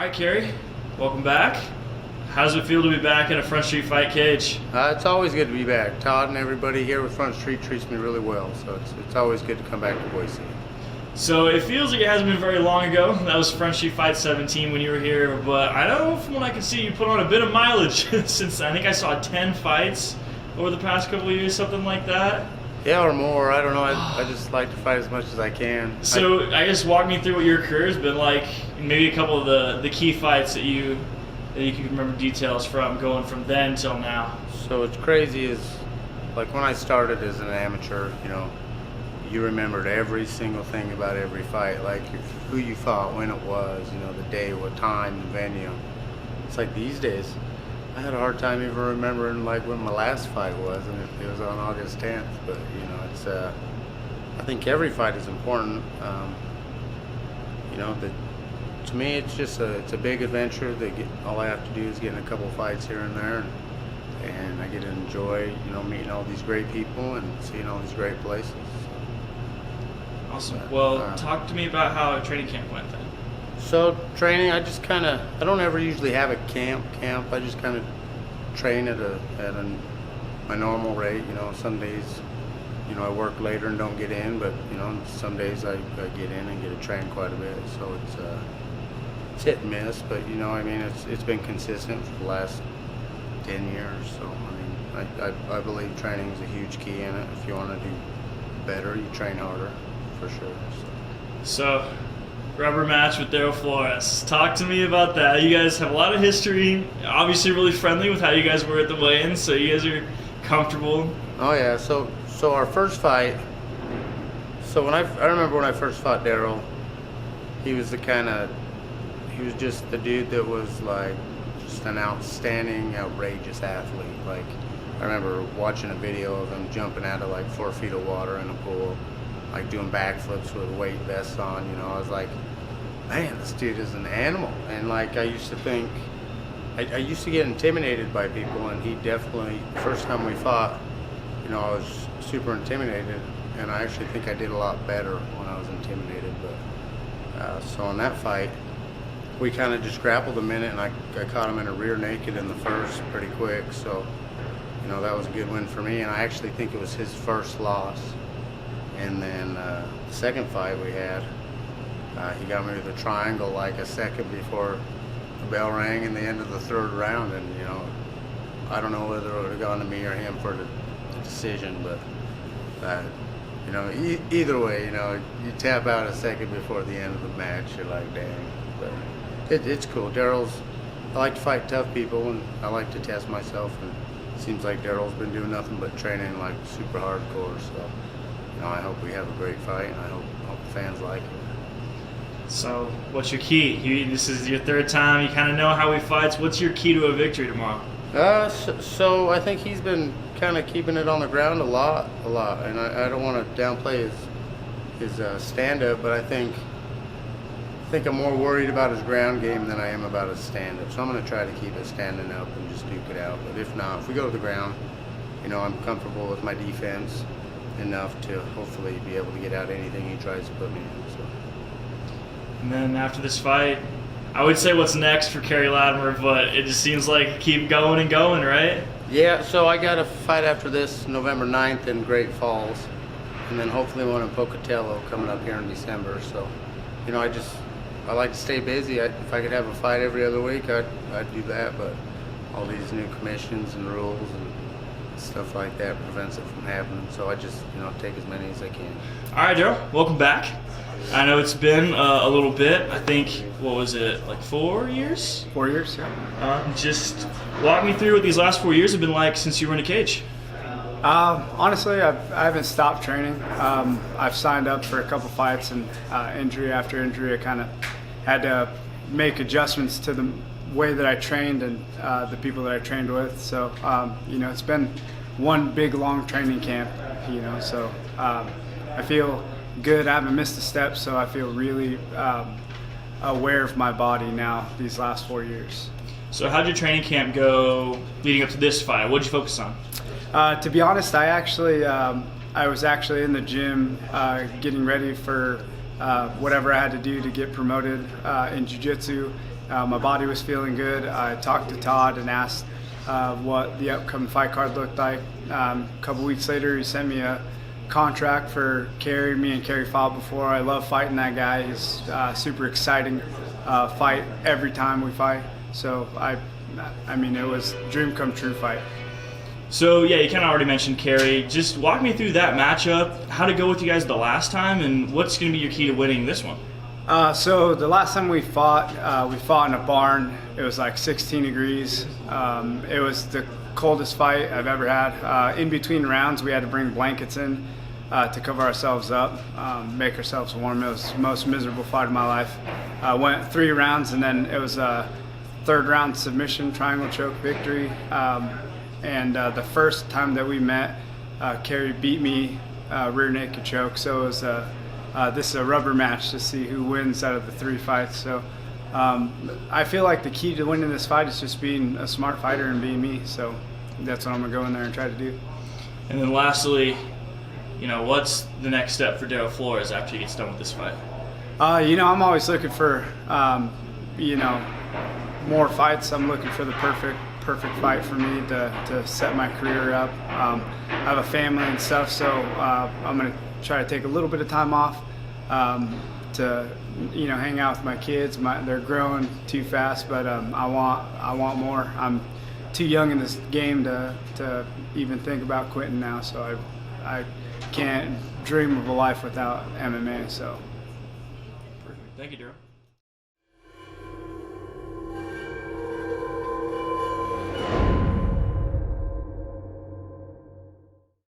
right, Kerry, welcome back. How does it feel to be back in a Front Street fight cage? It's always good to be back. Todd and everybody here with Front Street treats me really well, so it's always good to come back to Boise. So it feels like it hasn't been very long ago. That was Front Street Fight 17 when you were here, but I know from what I can see, you put on a bit of mileage since I think I saw 10 fights over the past couple of years, something like that. Yeah, or more. I don't know. I just like to fight as much as I can. So I guess walk me through what your career has been like. Maybe a couple of the key fights that you can remember details from, going from then till now. So what's crazy is, like when I started as an amateur, you remembered every single thing about every fight, like who you fought, when it was, the day, what time, the venue. It's like these days, I had a hard time even remembering like when my last fight was, and it was on August 10th. But it's I think every fight is important. To me, it's just it's a big adventure. All I have to do is get in a couple fights here and there, and I get to enjoy meeting all these great people and seeing all these great places. Awesome. Well, talk to me about how training camp went then. So training, I don't ever usually have a camp. I just kind of train at my normal rate. Some days, I work later and don't get in, but some days I get in and get to train quite a bit. So it's hit and miss, but it's been consistent for the last 10 years. So I believe training is a huge key in it. If you want to do better, you train harder, for sure. So rubber match with Darrell Flores. Talk to me about that. You guys have a lot of history. Obviously, really friendly with how you guys were at the weigh-in, so you guys are comfortable. Oh yeah. So our first fight. So I remember when I first fought Darrell, he was just the dude that was like just an outstanding, outrageous athlete. Like I remember watching a video of him jumping out of like 4 feet of water in a pool, like doing backflips with weight vests on. I was like, man, this dude is an animal. And like I used to think, I used to get intimidated by people, and he definitely, first time we fought, I was super intimidated, and I actually think I did a lot better when I was intimidated. But so in that fight, we kind of just grappled a minute, and I caught him in a rear naked in the first pretty quick. So that was a good win for me, and I actually think it was his first loss. And then the second fight we had, he got me with a triangle like a second before the bell rang in the end of the third round. And I don't know whether it would have gone to me or him for the decision, but either way, you tap out a second before the end of the match, you're like, dang. But it's cool. I like to fight tough people, and I like to test myself, and it seems like Darrell's been doing nothing but training like super hardcore. So I hope we have a great fight, and I hope the fans like it. So what's your key? This is your third time. You kind of know how he fights. What's your key to a victory tomorrow? So I think he's been kind of keeping it on the ground a lot, and I don't want to downplay his stand-up, but I think I'm more worried about his ground game than I am about his stand-up. So I'm going to try to keep it standing up and just duke it out. But if not, if we go to the ground, I'm comfortable with my defense enough to hopefully be able to get out anything he tries to put me in. So. And then after this fight, I would say what's next for Kerry Lattimer, but it just seems like keep going and going, right? Yeah, so I got a fight after this November 9th in Great Falls, and then hopefully one in Pocatello coming up here in December. So, I like to stay busy. If I could have a fight every other week, I'd do that, but all these new commissions and rules and stuff like that prevents it from happening. So I just, take as many as I can. All right, Darrell, welcome back. I know it's been a little bit. I think, what was it, like 4 years? 4 years, yeah. Just walk me through what these last 4 years have been like since you were in a cage. Honestly, I haven't stopped training. I've signed up for a couple fights, and injury after injury, I kind of had to make adjustments to the way that I trained and the people that I trained with. So, it's been one big, long training camp, so I feel good. I haven't missed a step, so I feel really aware of my body now these last 4 years. So how'd your training camp go leading up to this fight? What'd you focus on? To be honest, I was actually in the gym getting ready for whatever I had to do to get promoted in jiu-jitsu. My body was feeling good. I talked to Todd and asked what the upcoming fight card looked like. A couple weeks later, he sent me a contract for Kerry. Me and Kerry fought before. I love fighting that guy. He's super exciting fight every time we fight. So I mean, it was a dream come true fight. So yeah, you kind of already mentioned Kerry. Just walk me through that matchup. How did it go with you guys the last time, and what's going to be your key to winning this one? So the last time we fought in a barn. It was like 16 degrees. It was the coldest fight I've ever had. In between rounds, we had to bring blankets in to cover ourselves up, make ourselves warm. It was the most miserable fight of my life. Went 3 rounds, and then it was a 3rd round submission, triangle choke victory. And the first time that we met, Kerry beat me rear naked choke. So it was this is a rubber match to see who wins out of the 3 fights. So I feel like the key to winning this fight is just being a smart fighter and being me. So that's what I'm gonna go in there and try to do. And then lastly, what's the next step for Darrell Flores after he gets done with this fight? I'm always looking for more fights. I'm looking for the perfect fight for me to set my career up. I have a family and stuff, so I'm gonna try to take a little bit of time off to hang out with my kids. They're growing too fast, but I want more. I'm too young in this game to even think about quitting now, so I can't dream of a life without MMA. So Perfect. Thank you, Darrell.